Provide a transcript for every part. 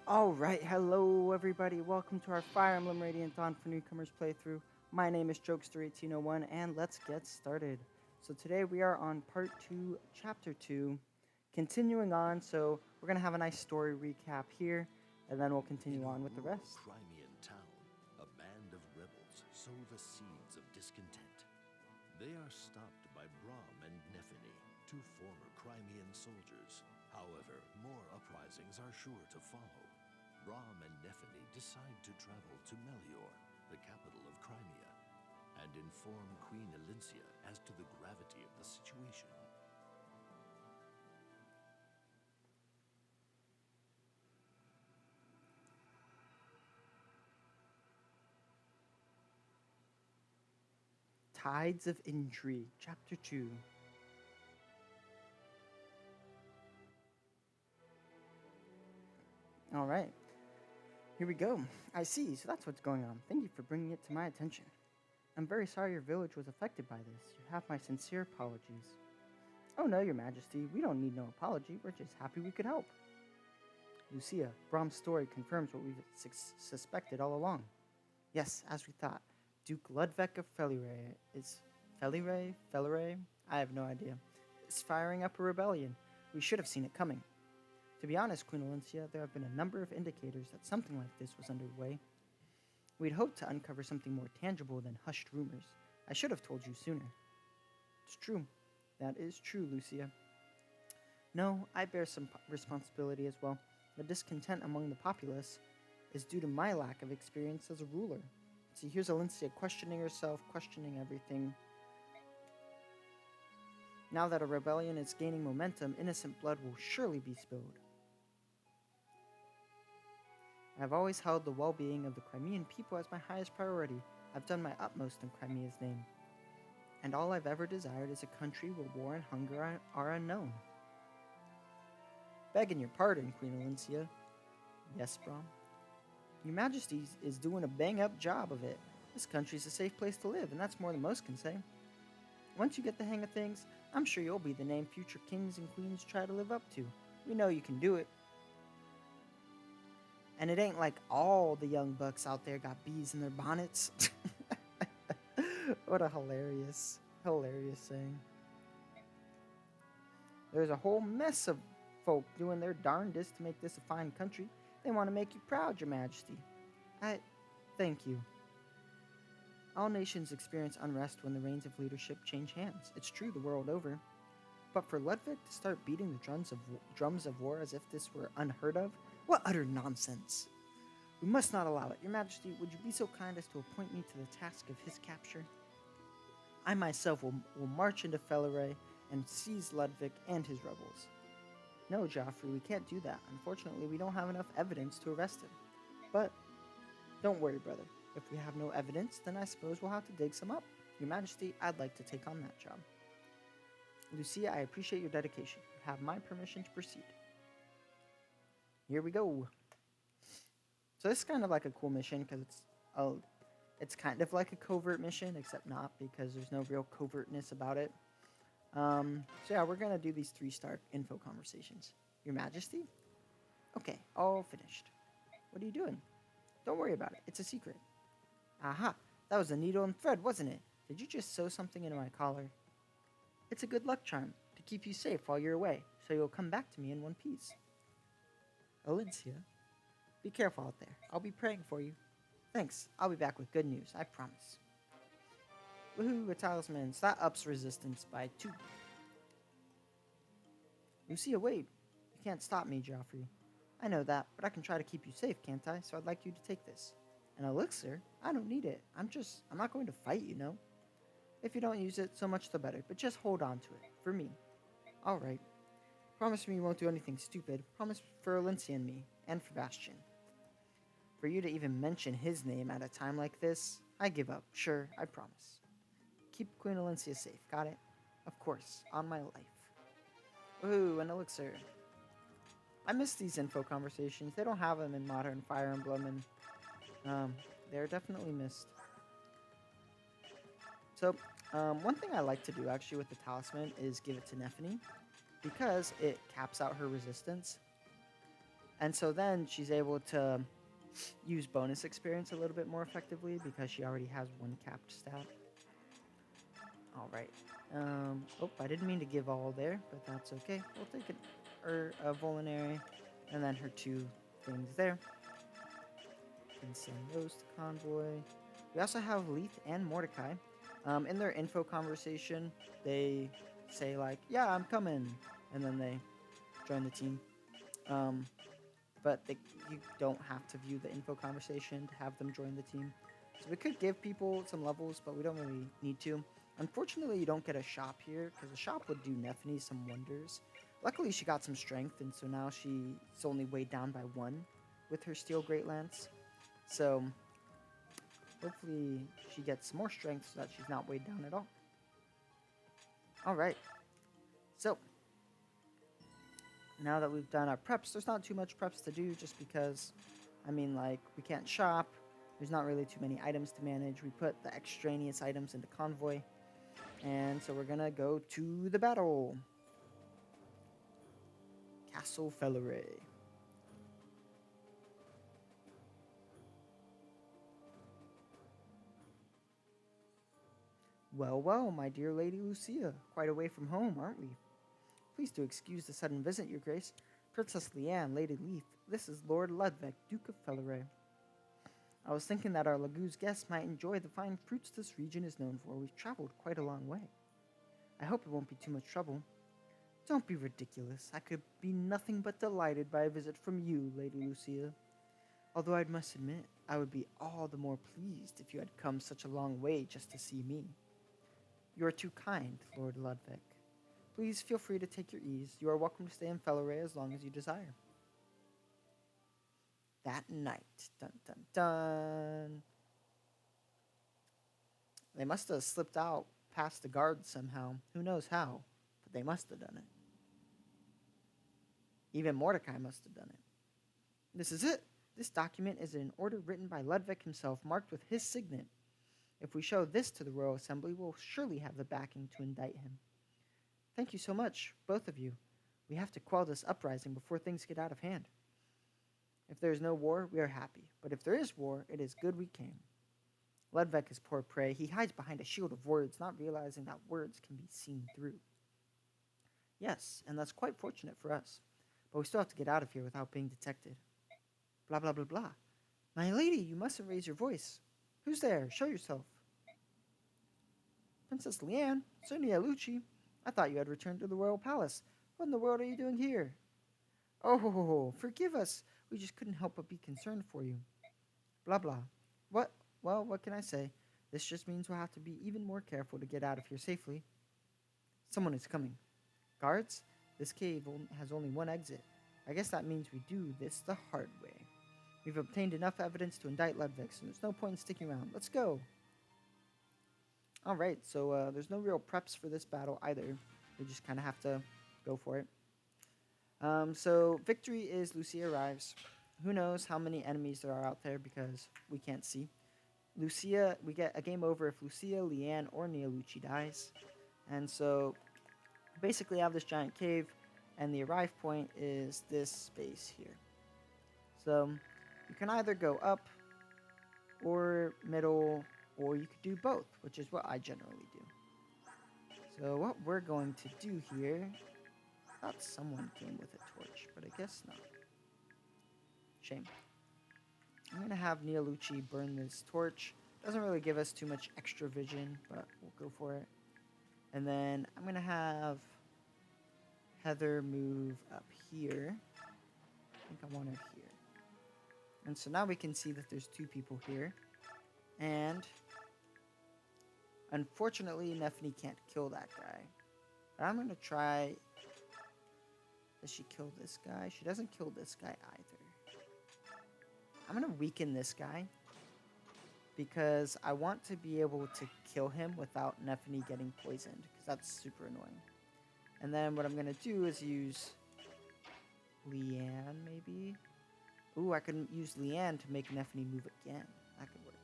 Alright, hello everybody, welcome to our Fire Emblem Radiant Dawn for Newcomers playthrough. My name is Ch.2, and let's get started. So today we are on part 2, chapter 2, continuing on, so we're going to have a nice story recap here, and then we'll continue on with the rest. Crimean town, a band of rebels sow the seeds of discontent. They are stopped by Brahm and Nephany, two former Crimean soldiers. However, more uprisings are sure to follow. Brahm and Nephany decide to travel to Melior, the capital of Crimea, and inform Queen Elincia as to the gravity of the situation. Tides of Intrigue, chapter 2. Alright, here we go. I see, so that's what's going on. Thank you for bringing it to my attention. I'm very sorry your village was affected by this. You have my sincere apologies. Oh no, your majesty, we don't need no apology, we're just happy we could help. Lucia, Brahm's story confirms what we've suspected all along. Yes, as we thought, Duke Ludwig of Felire is... Felire? I have no idea. Is firing up a rebellion. We should have seen it coming. To be honest, Queen Elincia, there have been a number of indicators that something like this was underway. We'd hoped to uncover something more tangible than hushed rumors. I should have told you sooner. It's true. That is true, Lucia. No, I bear some responsibility as well. The discontent among the populace is due to my lack of experience as a ruler. See, here's Elincia questioning herself, questioning everything. Now that a rebellion is gaining momentum, innocent blood will surely be spilled. I've always held the well-being of the Crimean people as my highest priority. I've done my utmost in Crimea's name. And all I've ever desired is a country where war and hunger are unknown. Begging your pardon, Queen Elincia. Yes, Brahm? Your Majesty is doing a bang-up job of it. This country's a safe place to live, and that's more than most can say. Once you get the hang of things, I'm sure you'll be the name future kings and queens try to live up to. We know you can do it. And it ain't like all the young bucks out there got bees in their bonnets. What a hilarious saying. There's a whole mess of folk doing their darndest to make this a fine country. They want to make you proud, Your Majesty. Thank you. All nations experience unrest when the reins of leadership change hands. It's true the world over. But for Ludwig to start beating the drums of war as if this were unheard of, what utter nonsense! We must not allow it. Your Majesty, would you be so kind as to appoint me to the task of his capture? I myself will march into Felire and seize Ludwig and his rebels. No, Joffrey, we can't do that. Unfortunately, we don't have enough evidence to arrest him. But don't worry, brother. If we have no evidence, then I suppose we'll have to dig some up. Your Majesty, I'd like to take on that job. Lucia, I appreciate your dedication. You have my permission to proceed. Here we go. So this is kind of like a cool mission because it's kind of like a covert mission, except not because there's no real covertness about it. So yeah, we're gonna do these 3-star info conversations. Your Majesty? Okay, all finished. What are you doing? Don't worry about it. It's a secret. Aha! That was a needle and thread, wasn't it? Did you just sew something into my collar? It's a good luck charm to keep you safe while you're away, so you'll come back to me in one piece. Elincia, be careful out there. I'll be praying for you. Thanks. I'll be back with good news, I promise. Woohoo, a talisman. So that ups resistance by 2. Lucia, wait. You can't stop me, Joffrey. I know that, but I can try to keep you safe, can't I? So I'd like you to take this. An elixir? I don't need it. I'm not going to fight, you know. If you don't use it, so much the better, but just hold on to it. For me. Alright. Promise me you won't do anything stupid. Promise for Elincia and me, and for Bastion. For you to even mention his name at a time like this, I give up. Sure, I promise. Keep Queen Elincia safe, got it? Of course, on my life. Ooh, an elixir. I miss these info conversations. They don't have them in modern Fire Emblem, and they're definitely missed. So, one thing I like to do actually with the talisman is give it to Nephany, because it caps out her resistance. And so then she's able to use bonus experience a little bit more effectively because she already has one capped stat. All right. Oh, I didn't mean to give all there, but that's okay. We'll take a Volinary, and then her two things there. Can send those to Convoy. We also have Leith and Mordecai. In their info conversation, they say like, "Yeah, I'm coming," and then they join the team. Um, but you don't have to view the info conversation to have them join the team. So we could give people some levels, but we don't really need to. Unfortunately, you don't get a shop here, because a shop would do Nephany some wonders. Luckily, she got some strength, and so now she's only weighed down by 1 with her Steel Great Lance. So hopefully she gets more strength so that she's not weighed down at all. Alright, so now that we've done our preps, there's not too much preps to do just because, I mean, like, we can't shop. There's not really too many items to manage. We put the extraneous items into Convoy. And so we're gonna go to the battle. Castle Felleray. Well, well, my dear Lady Lucia. Quite away from home, aren't we? Please do excuse the sudden visit, Your Grace. Princess Leanne, Lady Leith, this is Lord Ludwig, Duke of Felleray. I was thinking that our Lagoo's guests might enjoy the fine fruits this region is known for. We've traveled quite a long way. I hope it won't be too much trouble. Don't be ridiculous. I could be nothing but delighted by a visit from you, Lady Lucia. Although I must admit, I would be all the more pleased if you had come such a long way just to see me. You are too kind, Lord Ludwig. Please feel free to take your ease. You are welcome to stay in Felleray as long as you desire. That night, dun dun dun. They must have slipped out past the guards somehow. Who knows how, but they must have done it. Even Mordecai must have done it. This is it. This document is an order written by Ludwig himself, marked with his signet. If we show this to the Royal Assembly, we'll surely have the backing to indict him. Thank you so much, both of you. We have to quell this uprising before things get out of hand. If there is no war, we are happy. But if there is war, it is good we came. Ludwig is poor prey. He hides behind a shield of words, not realizing that words can be seen through. Yes, and that's quite fortunate for us. But we still have to get out of here without being detected. Blah, blah, blah, blah. My lady, you mustn't raise your voice. Who's there? Show yourself. Princess Leanne, Sonia Lucci. I thought you had returned to the royal palace. What in the world are you doing here? Oh, forgive us. We just couldn't help but be concerned for you. Blah, blah. What? Well, what can I say? This just means we'll have to be even more careful to get out of here safely. Someone is coming. Guards, this cave has only one exit. I guess that means we do this the hard way. We've obtained enough evidence to indict Ludwig, so there's no point in sticking around. Let's go. Alright, so there's no real preps for this battle either. We just kind of have to go for it. So victory is Lucia arrives. Who knows how many enemies there are out there because we can't see. Lucia, we get a game over if Lucia, Leanne, or Neolucci dies. And so basically I have this giant cave, and the arrive point is this space here. So you can either go up or middle, or you could do both, which is what I generally do. So what we're going to do here, I thought someone came with a torch, but I guess not. Shame. I'm going to have Neolucci burn this torch. Doesn't really give us too much extra vision, but we'll go for it. And then I'm going to have Heather move up here. I think I want her here. And so now we can see that there's two people here. And unfortunately, Nephany can't kill that guy. But I'm going to try... Does she kill this guy? She doesn't kill this guy either. I'm going to weaken this guy, because I want to be able to kill him without Nephany getting poisoned, because that's super annoying. And then what I'm going to do is use Leanne, maybe? Ooh, I can use Leanne to make Nephany move again. That could work.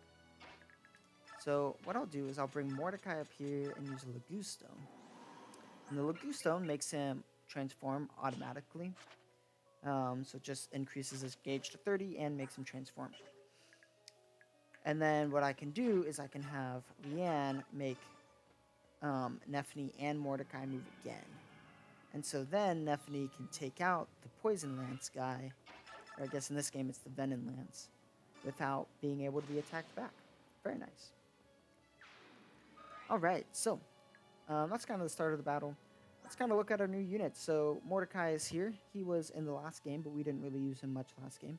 So what I'll do is I'll bring Mordecai up here and use a Lagoo Stone. And the Lagoo Stone makes him transform automatically. So it just increases his gauge to 30 and makes him transform. And then what I can do is I can have Leanne make Nephany and Mordecai move again. And so then Nephany can take out the Poison Lance guy, or I guess in this game it's the Venom Lance, without being able to be attacked back. Very nice. Alright, so that's kind of the start of the battle. Let's kind of look at our new units. So Mordecai is here. He was in the last game, but we didn't really use him much last game.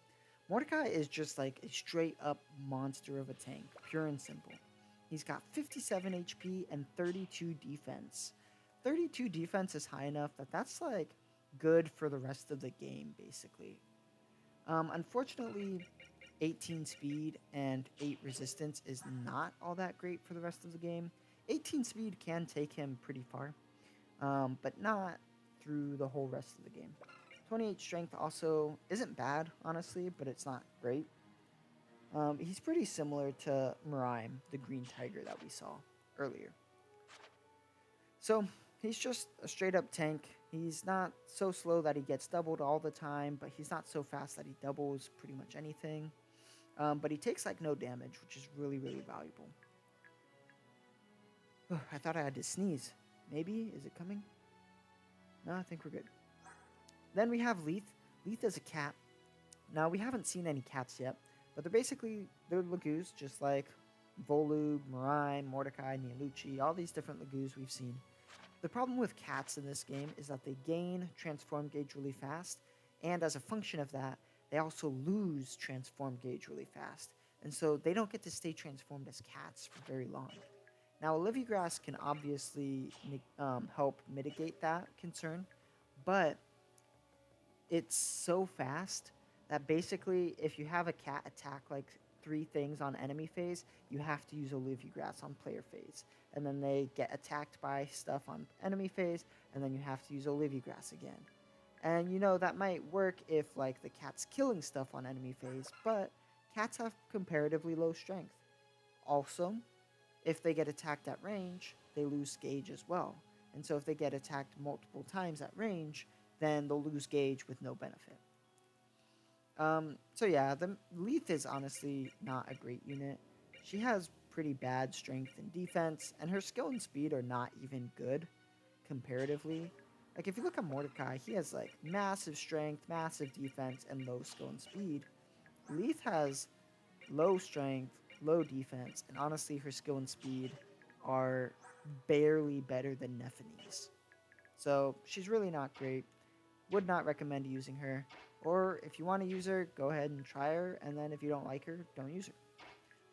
Mordecai is just like a straight up monster of a tank, pure and simple. He's got 57 HP and 32 defense. 32 defense is high enough that that's like good for the rest of the game, basically. Unfortunately, 18 speed and 8 resistance is not all that great for the rest of the game. 18 speed can take him pretty far, but not through the whole rest of the game. 28 strength also isn't bad, honestly, but it's not great. He's pretty similar to Miraim, the green tiger that we saw earlier. So he's just a straight up tank. He's not so slow that he gets doubled all the time, but he's not so fast that he doubles pretty much anything. But he takes like no damage, which is really, really valuable. I thought I had to sneeze. Maybe? Is it coming? No, I think we're good. Then we have Leith. Leith is a cat. Now, we haven't seen any cats yet, but they're Lagoos, just like Volub, Miraim, Mordecai, Nialucci, all these different Lagoos we've seen. The problem with cats in this game is that they gain transform gauge really fast, and as a function of that, they also lose transform gauge really fast, and so they don't get to stay transformed as cats for very long. Now, Olivigrass can obviously help mitigate that concern, but it's so fast that basically if you have a cat attack like 3 things on enemy phase, you have to use Olivigrass on player phase. And then they get attacked by stuff on enemy phase, and then you have to use Olivigrass again. And you know, that might work if like the cat's killing stuff on enemy phase, but cats have comparatively low strength. Also, if they get attacked at range, they lose gauge as well. And so if they get attacked multiple times at range, then they'll lose gauge with no benefit. So yeah, the Leith is honestly not a great unit. She has pretty bad strength and defense, and her skill and speed are not even good comparatively. Like if you look at Mordecai, he has like massive strength, massive defense, and low skill and speed. Leith has low strength, low defense, and honestly her skill and speed are barely better than Nephany's. So she's really not great. Would not recommend using her. Or if you want to use her, go ahead and try her, and then if you don't like her, don't use her.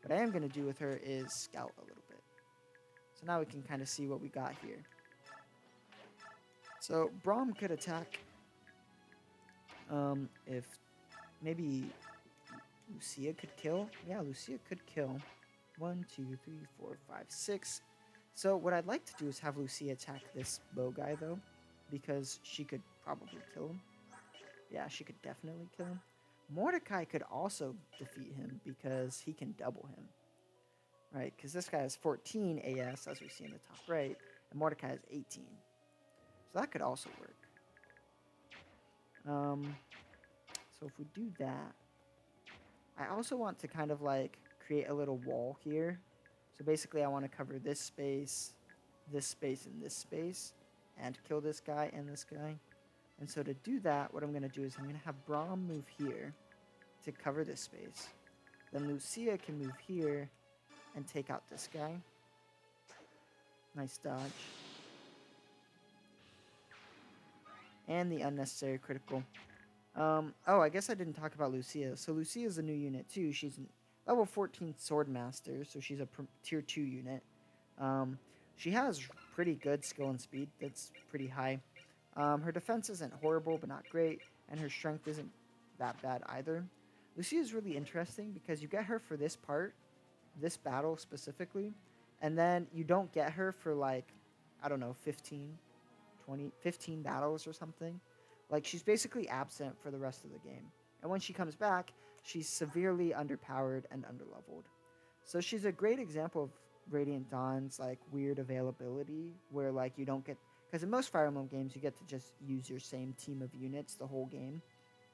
What I am going to do with her is scout a little bit. So now we can kind of see what we got here. So Braum could attack if maybe Lucia could kill. Yeah, Lucia could kill. 1, 2, 3, 4, 5, 6. So what I'd like to do is have Lucia attack this bow guy, though, because she could probably kill him. Yeah, she could definitely kill him. Mordecai could also defeat him because he can double him. Right, because this guy has 14 AS, as we see in the top right, and Mordecai has 18. So that could also work. So if we do that, I also want to kind of like create a little wall here. So basically I want to cover this space, and this space, and kill this guy and this guy. And so to do that, what I'm going to do is I'm going to have Braum move here to cover this space. Then Lucia can move here and take out this guy. Nice dodge. And the unnecessary critical. Oh, I guess I didn't talk about Lucia. So Lucia is a new unit too. She's a level 14 Sword Master, so she's a tier 2 unit. She has pretty good skill and speed. That's pretty high. Her defense isn't horrible, but not great, and her strength isn't that bad either. Lucia is really interesting because you get her for this part, this battle specifically, and then you don't get her for like, I don't know, 15 battles or something. Like, she's basically absent for the rest of the game. And when she comes back, she's severely underpowered and underleveled. So she's a great example of Radiant Dawn's like weird availability, where like you don't get, because in most Fire Emblem games you get to just use your same team of units the whole game,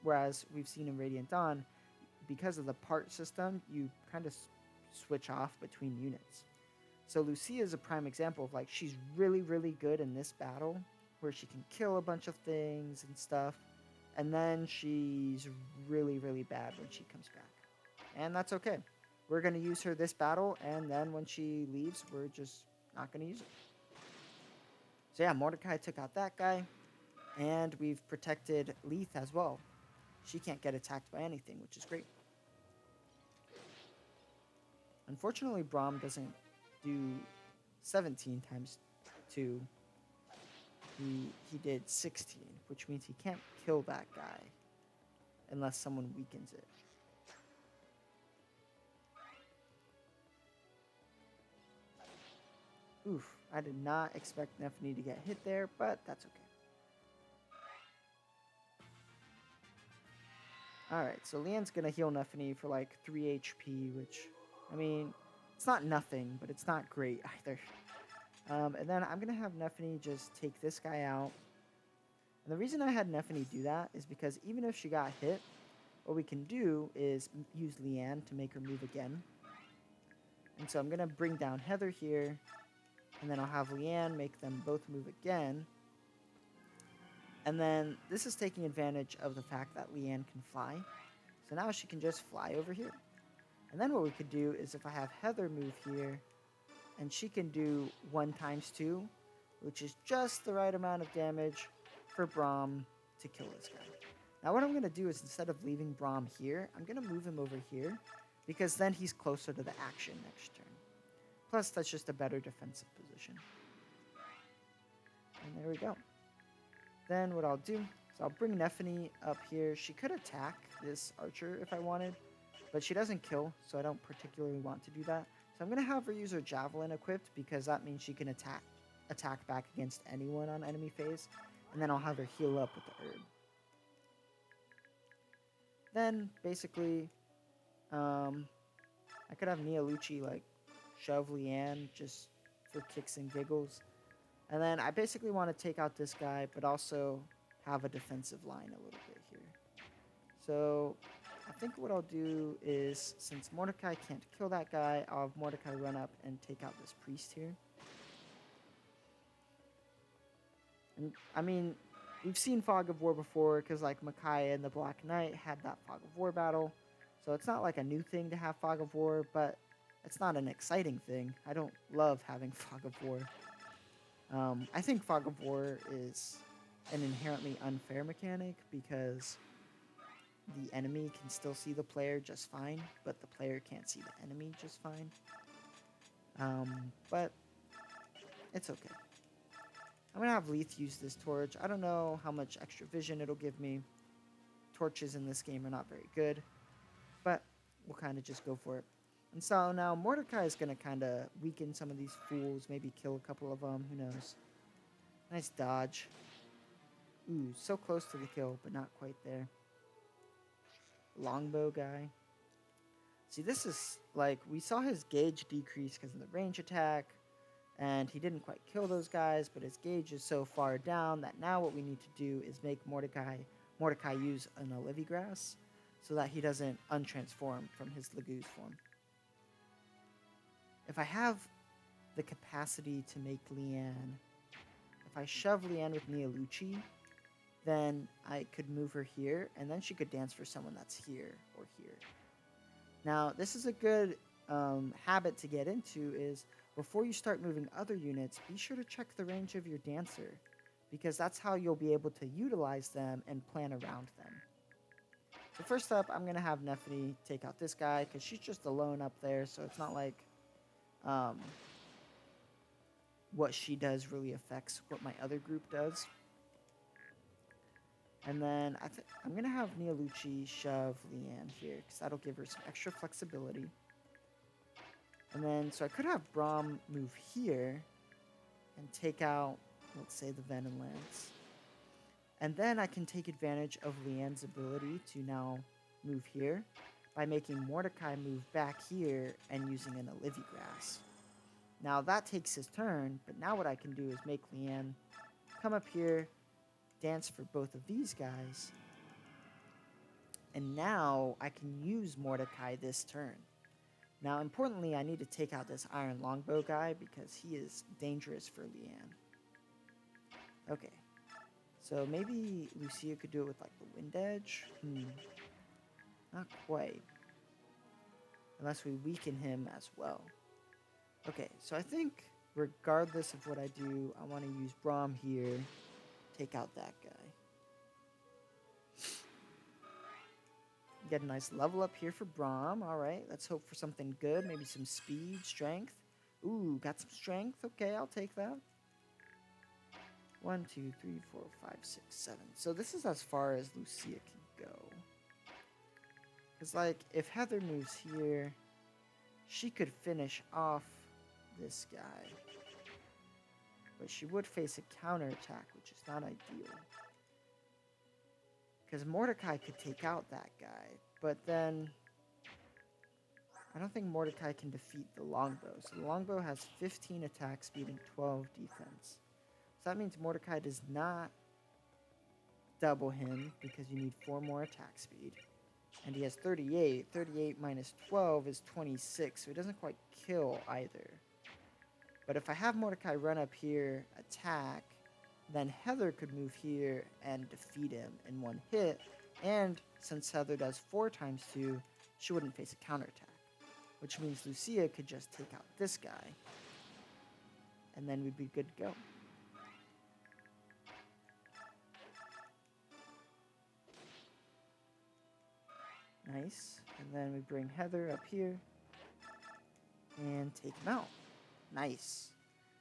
Whereas we've seen in Radiant Dawn, because of the part system, you kind of switch off between units. So Lucia is a prime example of like she's really, really good in this battle where she can kill a bunch of things and stuff. And then she's really, really bad when she comes back. And that's okay. We're going to use her this battle, and then when she leaves, we're just not going to use her. So yeah, Mordecai took out that guy, and we've protected Leith as well. She can't get attacked by anything, which is great. Unfortunately, Braum doesn't do 17 times 2. He did 16, which means he can't kill that guy unless someone weakens it. Oof, I did not expect Nephany to get hit there, but that's okay. Alright, so Leanne's gonna heal Nephany for like 3 HP, which, I mean, it's not nothing, but it's not great either. And then I'm gonna have Nephany just take this guy out. And the reason I had Nephany do that is because even if she got hit, what we can do is use Leanne to make her move again. And so I'm gonna bring down Heather here, and then I'll have Leanne make them both move again. And then this is taking advantage of the fact that Leanne can fly. So now she can just fly over here. And then what we could do is if I have Heather move here, and she can do 1 times 2, which is just the right amount of damage for Braum to kill this guy. Now what I'm going to do is instead of leaving Braum here, I'm going to move him over here, because then he's closer to the action next turn. Plus, that's just a better defensive position. And there we go. Then what I'll do is I'll bring Nephany up here. She could attack this archer if I wanted, but she doesn't kill, so I don't particularly want to do that. So I'm going to have her use her javelin equipped, because that means she can attack back against anyone on enemy phase. And then I'll have her heal up with the herb. Then, basically, I could have Neolucci, like, shove Leanne just for kicks and giggles. And then I basically want to take out this guy, but also have a defensive line a little bit here. So I think what I'll do is, since Mordecai can't kill that guy, I'll have Mordecai run up and take out this priest here. And, I mean, we've seen Fog of War before, because, like, Micaiah and the Black Knight had that Fog of War battle. So it's not, like, a new thing to have Fog of War, but it's not an exciting thing. I don't love having Fog of War. I think Fog of War is an inherently unfair mechanic, because the enemy can still see the player just fine, but the player can't see the enemy just fine. But it's okay. I'm going to have Leith use this torch. I don't know how much extra vision it'll give me. Torches in this game are not very good, but we'll kind of just go for it. And so now Mordecai is going to kind of weaken some of these fools, maybe kill a couple of them, who knows. Nice dodge. Ooh, so close to the kill, but not quite there. Longbow guy. See, this is, like, we saw his gauge decrease because of the range attack, and he didn't quite kill those guys, but his gauge is so far down that now what we need to do is make Mordecai use an Olivigrass so that he doesn't untransform from his Laguz form. If I have the capacity to make Leanne, if I shove Leanne with Neolucci, then I could move her here, and then she could dance for someone that's here or here. Now, this is a good habit to get into, is before you start moving other units, be sure to check the range of your dancer, because that's how you'll be able to utilize them and plan around them. So first up, I'm going to have Nephany take out this guy, because she's just alone up there, so it's not like what she does really affects what my other group does. And then I'm going to have Neolucci shove Leanne here, because that'll give her some extra flexibility. And then, so I could have Braum move here and take out, let's say, the Venom Lance. And then I can take advantage of Leanne's ability to now move here by making Mordecai move back here and using an Olivigrass. Now that takes his turn, but now what I can do is make Leanne come up here, dance for both of these guys, And now I can use Mordecai this turn. Now, importantly, I need to take out this Iron Longbow guy because he is dangerous for Leanne. Okay. So maybe Lucia could do it with like the Wind Edge? Not quite. Unless we weaken him as well. Okay, so I think regardless of what I do, I want to use Braum here. Take out that guy. Get a nice level up here for Braum. Alright, let's hope for something good. Maybe some speed, strength. Ooh, got some strength. Okay, I'll take that. 1, 2, 3, 4, 5, 6, 7. So this is as far as Lucia can go. Because, like, if Heather moves here, she could finish off this guy. But she would face a counterattack, which is not ideal. Because Mordecai could take out that guy. But then I don't think Mordecai can defeat the longbow. So the longbow has 15 attack speed and 12 defense. So that means Mordecai does not double him because you need 4 more attack speed. And he has 38. 38 minus 12 is 26, so he doesn't quite kill either. But if I have Mordecai run up here, attack, then Heather could move here and defeat him in one hit. And since Heather does 4 times 2, she wouldn't face a counterattack. Which means Lucia could just take out this guy. And then we'd be good to go. Nice. And then we bring Heather up here. And take him out. Nice.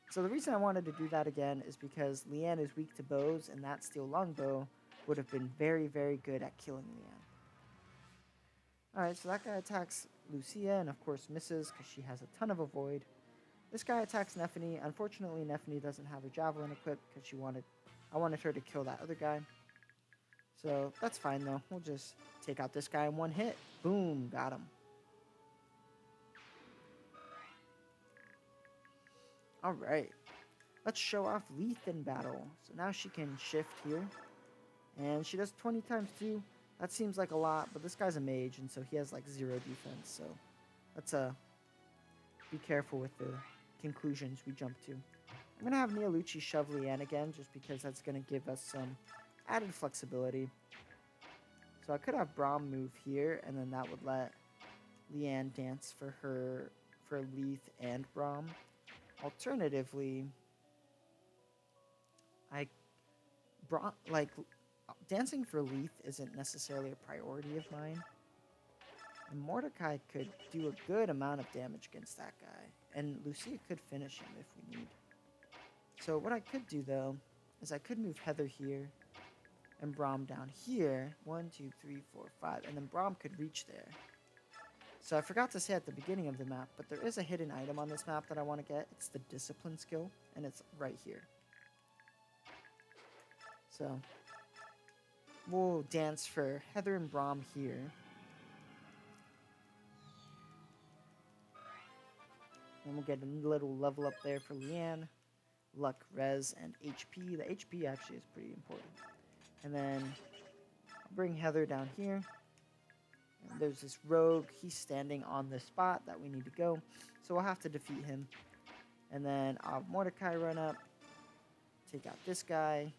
So the reason I wanted to do that again is because Leanne is weak to bows, and that steel longbow would have been very, very good at killing Leanne. Alright, so that guy attacks Lucia, and of course misses because she has a ton of avoid. This guy attacks Nephany. Unfortunately, Nephany doesn't have her javelin equipped because I wanted her to kill that other guy. So that's fine though. We'll just take out this guy in one hit. Boom, got him. Alright, let's show off Leith in battle. So now she can shift here. And she does 20 times 2. That seems like a lot, but this guy's a mage, and so he has like 0 defense. So let's be careful with the conclusions we jump to. I'm going to have Neolucci shove Leanne again, just because that's going to give us some added flexibility. So I could have Braum move here, and then that would let Leanne dance for Leith and Braum. Alternatively, dancing for Leith isn't necessarily a priority of mine. And Mordecai could do a good amount of damage against that guy. And Lucia could finish him if we need. So what I could do, though, is I could move Heather here and Braum down here. 1, 2, 3, 4, 5. And then Braum could reach there. So I forgot to say at the beginning of the map, but there is a hidden item on this map that I want to get. It's the Discipline skill, and it's right here. So we'll dance for Heather and Braum here. And we'll get a little level up there for Leanne. Luck, res, and HP. The HP actually is pretty important. And then I'll bring Heather down here. And there's this rogue. He's standing on the spot that we need to go. So we'll have to defeat him. And then I'll have Mordecai run up. Take out this guy.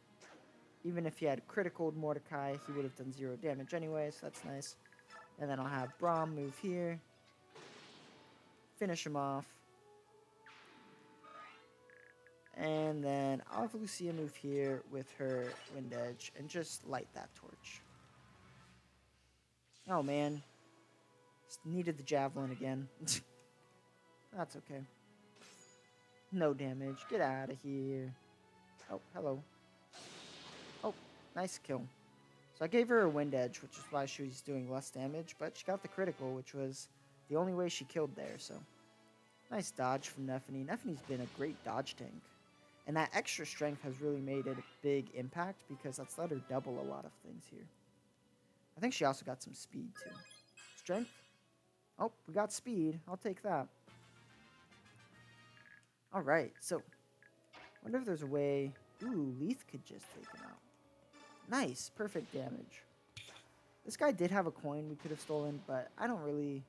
Even if he had critical Mordecai, he would have done 0 damage anyway, so that's nice. And then I'll have Braum move here. Finish him off. And then I'll have Lucia move here with her Wind Edge and just light that torch. Oh man. Just needed the javelin again. That's okay. No damage. Get out of here. Oh, hello. Oh, nice kill. So I gave her a Wind Edge, which is why she was doing less damage, but she got the critical, which was the only way she killed there, so. Nice dodge from Nephany. Nephany's been a great dodge tank. And that extra strength has really made it a big impact because that's let her double a lot of things here. I think she also got some speed too. Strength? Oh, we got speed. I'll take that. Alright, so wonder if there's a way. Ooh, Leith could just take him out. Nice, perfect damage. This guy did have a coin we could have stolen, but I don't really...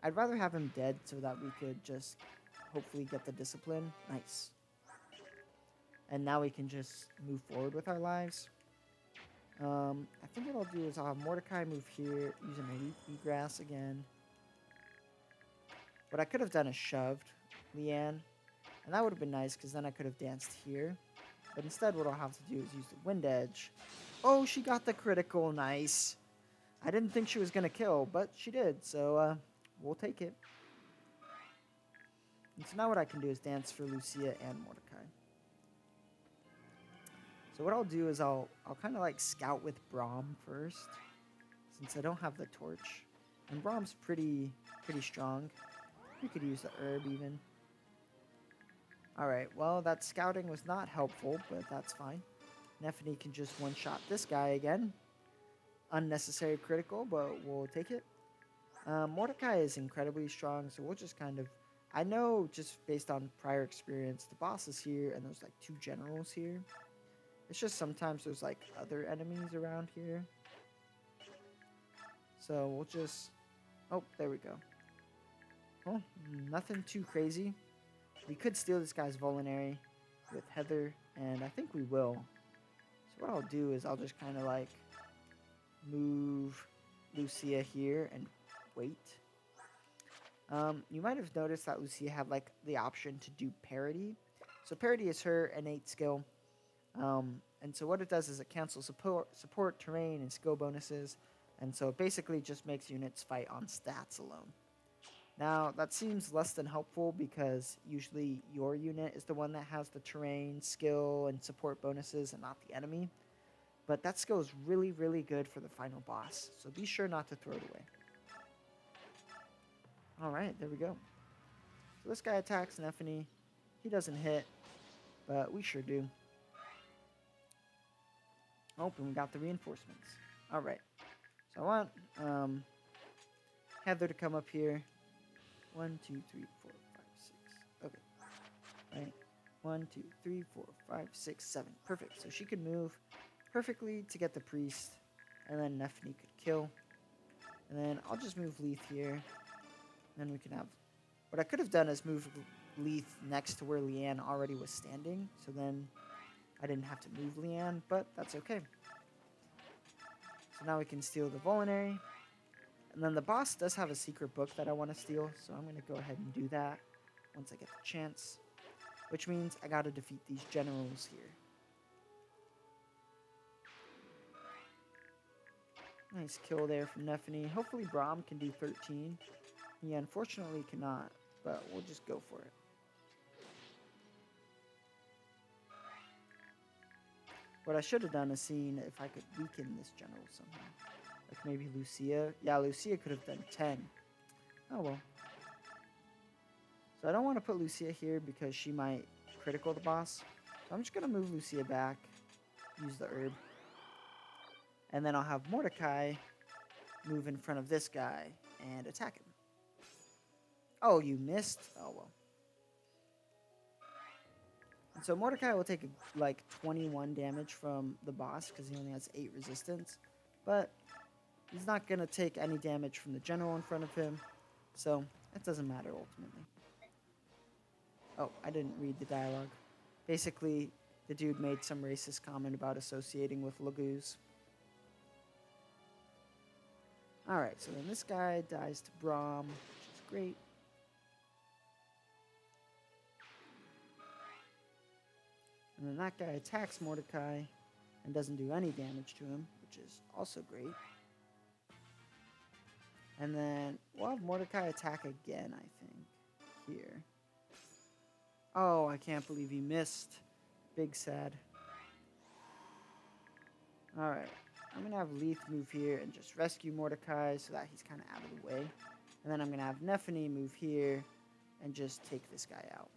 I'd rather have him dead so that we could just hopefully get the discipline. Nice. And now we can just move forward with our lives. I think what I'll do is I'll have Mordecai move here, using Elite Grass again. What I could have done is shoved Leanne, and that would have been nice because then I could have danced here. But instead what I'll have to do is use the Wind Edge. Oh, she got the critical. Nice. I didn't think she was going to kill, but she did, so we'll take it. And so now what I can do is dance for Lucia and Mordecai. So what I'll do is I'll kind of like scout with Braum first, since I don't have the torch. And Braum's pretty strong. We could use the herb even. Alright, well that scouting was not helpful, but that's fine. Nephany can just one-shot this guy again. Unnecessary critical, but we'll take it. Mordecai is incredibly strong, so we'll just kind of... I know, just based on prior experience, the boss is here, and there's like 2 generals here. It's just sometimes there's like other enemies around here. So we'll just... Oh, there we go. Well, nothing too crazy. We could steal this guy's Volinary with Heather, and I think we will. So what I'll do is I'll just kind of like move Lucia here and wait. You might have noticed that Lucia had like the option to do parity. So parity is her innate skill. And so what it does is it cancels support, terrain, and skill bonuses. And so it basically just makes units fight on stats alone. Now, that seems less than helpful because usually your unit is the one that has the terrain, skill, and support bonuses and not the enemy. But that skill is really, really good for the final boss. So be sure not to throw it away. Alright, there we go. So this guy attacks Nephany. He doesn't hit, but we sure do. Oh, and we got the reinforcements. Alright. So I want Heather to come up here. 1, 2, 3, 4, 5, 6. Okay. Right. 1, 2, 3, 4, 5, 6, 7. Perfect. So she could move perfectly to get the priest. And then Nephany could kill. And then I'll just move Leith here. And then we can have... What I could have done is move Leith next to where Leanne already was standing. So then I didn't have to move Leanne, but that's okay. So now we can steal the Volinary. And then the boss does have a secret book that I want to steal, so I'm going to go ahead and do that once I get the chance. Which means I got to defeat these generals here. Nice kill there from Nephany. Hopefully Braum can do 13. He unfortunately cannot, but we'll just go for it. What I should have done is seen if I could weaken this general somehow. Like maybe Lucia. Yeah, Lucia could have done 10. Oh well. So I don't want to put Lucia here because she might critical the boss. So I'm just going to move Lucia back. Use the herb. And then I'll have Mordecai move in front of this guy and attack him. Oh, you missed? Oh well. And so Mordecai will take like 21 damage from the boss because he only has 8 resistance. But he's not going to take any damage from the general in front of him. So it doesn't matter ultimately. Oh, I didn't read the dialogue. Basically, the dude made some racist comment about associating with Lagoos. Alright, so then this guy dies to Braum, which is great. And then that guy attacks Mordecai and doesn't do any damage to him, which is also great. And then we'll have Mordecai attack again, I think, here. Oh, I can't believe he missed. Big sad. Alright, I'm going to have Leith move here and just rescue Mordecai so that he's kind of out of the way. And then I'm going to have Nephany move here and just take this guy out.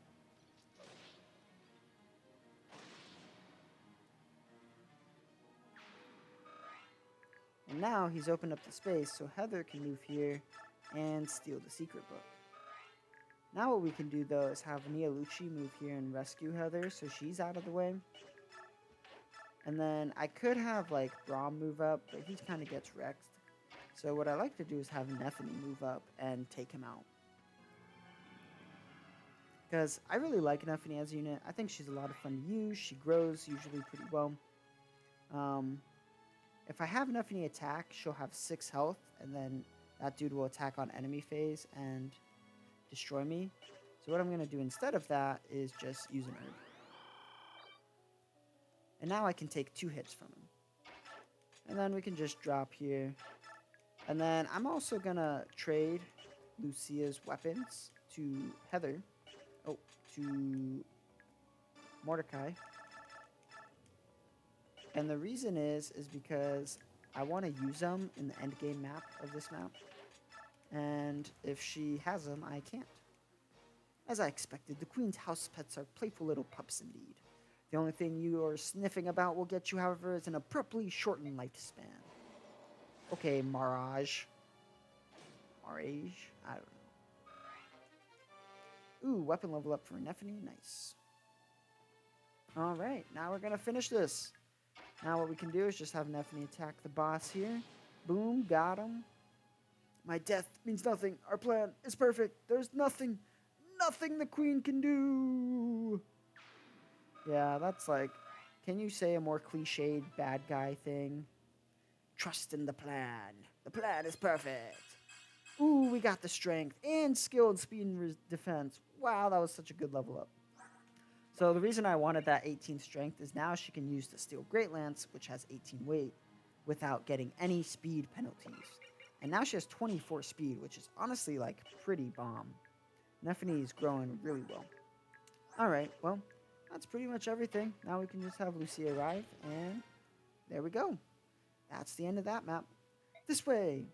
And now he's opened up the space so Heather can move here and steal the secret book. Now what we can do though is have Nia Lucci move here and rescue Heather so she's out of the way. And then I could have like Braum move up, but he kind of gets wrecked. So what I like to do is have Nethany move up and take him out. Because I really like Nethany as a unit. I think she's a lot of fun to use. She grows usually pretty well. Um, if I have Nethany attack, she'll have 6 health, and then that dude will attack on enemy phase and destroy me. So what I'm going to do instead of that is just use an herb. And now I can take 2 hits from him. And then we can just drop here. And then I'm also going to trade Lucia's weapons to Heather. Oh, to Mordecai. And the reason is because I want to use them in the end game map of this map. And if she has them, I can't. As I expected, the Queen's house pets are playful little pups indeed. The only thing you are sniffing about will get you, however, is an abruptly shortened lifespan. Okay, Marage. Marage? I don't know. Ooh, weapon level up for Nethany. Nice. Alright, now we're going to finish this. Now what we can do is just have Nethany attack the boss here. Boom, got him. My death means nothing. Our plan is perfect. There's nothing the Queen can do. Yeah, that's like, can you say a more cliched bad guy thing? Trust in the plan. The plan is perfect. Ooh, we got the strength and skill and speed and defense. Wow, that was such a good level up. So the reason I wanted that 18 strength is now she can use the Steel Great Lance, which has 18 weight, without getting any speed penalties. And now she has 24 speed, which is honestly like pretty bomb. Nethany is growing really well. Alright, well, that's pretty much everything. Now we can just have Lucia arrive, and there we go. That's the end of that map. This way!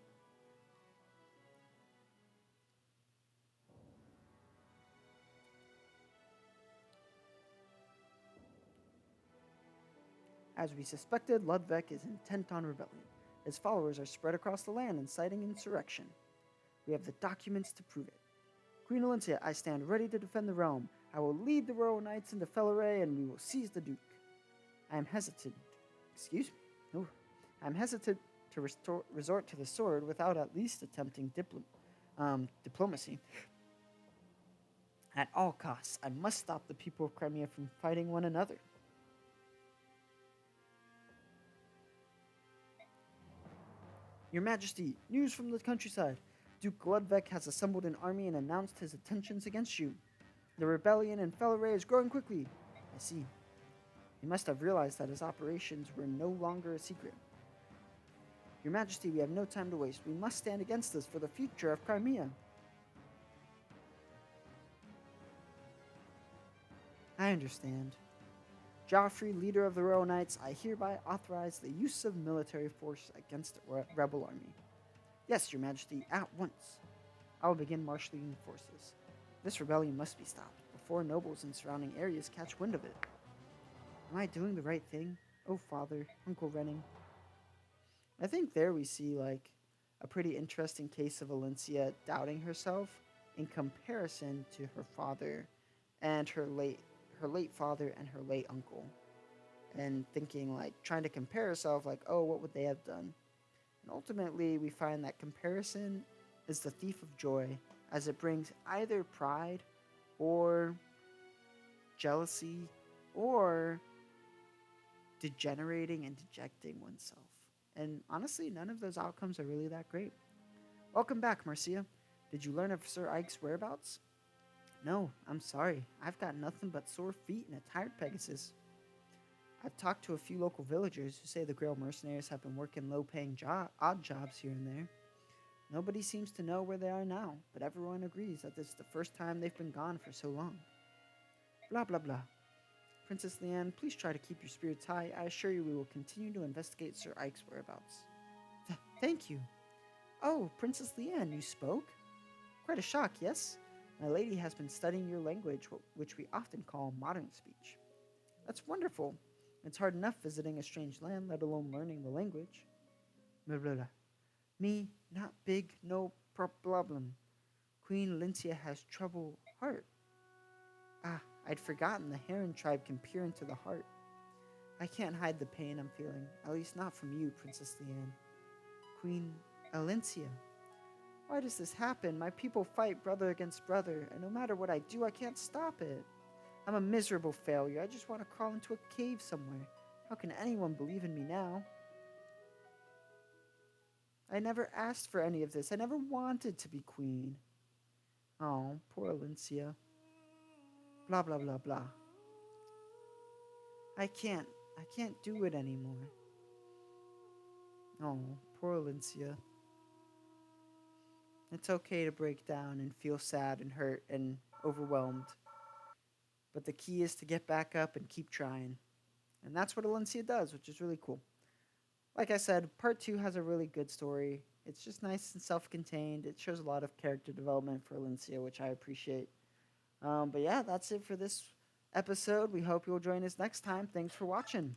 As we suspected, Ludwig is intent on rebellion. His followers are spread across the land, inciting insurrection. We have the documents to prove it. Queen Olyncia, I stand ready to defend the realm. I will lead the royal knights into Felleray, and we will seize the Duke. I am hesitant. Excuse me? No. I am hesitant to resort to the sword without at least attempting diplomacy. At all costs, I must stop the people of Crimea from fighting one another. Your Majesty, news from the countryside. Duke Ludwig has assembled an army and announced his intentions against you. The rebellion in Felleray is growing quickly. I see. He must have realized that his operations were no longer a secret. Your Majesty, we have no time to waste. We must stand against this for the future of Crimea. I understand. Joffrey, leader of the Royal Knights, I hereby authorize the use of military force against the rebel army. Yes, Your Majesty, at once. I will begin marshaling the forces. This rebellion must be stopped before nobles in surrounding areas catch wind of it. Am I doing the right thing? Oh, Father, Uncle Renning. I think there we see, like, a pretty interesting case of Valencia doubting herself in comparison to her father and her late father and her late uncle. And thinking, like, trying to compare herself, like, oh, what would they have done? And ultimately, we find that comparison is the thief of joy, as it brings either pride or jealousy or degenerating and dejecting oneself. And honestly, none of those outcomes are really that great. Welcome back, Marcia. Did you learn of Sir Ike's whereabouts? No, I'm sorry. I've got nothing but sore feet and a tired Pegasus. I've talked to a few local villagers who say the Grail mercenaries have been working low-paying odd jobs here and there. Nobody seems to know where they are now, but everyone agrees that this is the first time they've been gone for so long. Blah, blah, blah. Princess Leanne, please try to keep your spirits high. I assure you we will continue to investigate Sir Ike's whereabouts. Thank you. Oh, Princess Leanne, you spoke? Quite a shock, yes? My lady has been studying your language, which we often call modern speech. That's wonderful. It's hard enough visiting a strange land, let alone learning the language. Blah, blah, blah. Me, not big, no problem. Queen Lincia has trouble heart. Ah, I'd forgotten the Heron tribe can peer into the heart. I can't hide the pain I'm feeling, at least not from you, Princess Leanne. Queen Alencia. Why does this happen? My people fight brother against brother, and no matter what I do, I can't stop it. I'm a miserable failure. I just want to crawl into a cave somewhere. How can anyone believe in me now? I never asked for any of this. I never wanted to be queen. Oh, poor Alencia. Blah, blah, blah, blah. I can't. I can't do it anymore. Oh, poor Alencia. It's okay to break down and feel sad and hurt and overwhelmed. But the key is to get back up and keep trying. And that's what Alencia does, which is really cool. Like I said, part two has a really good story. It's just nice and self contained. It shows a lot of character development for Alencia, which I appreciate. But yeah, that's it for this episode. We hope you'll join us next time. Thanks for watching.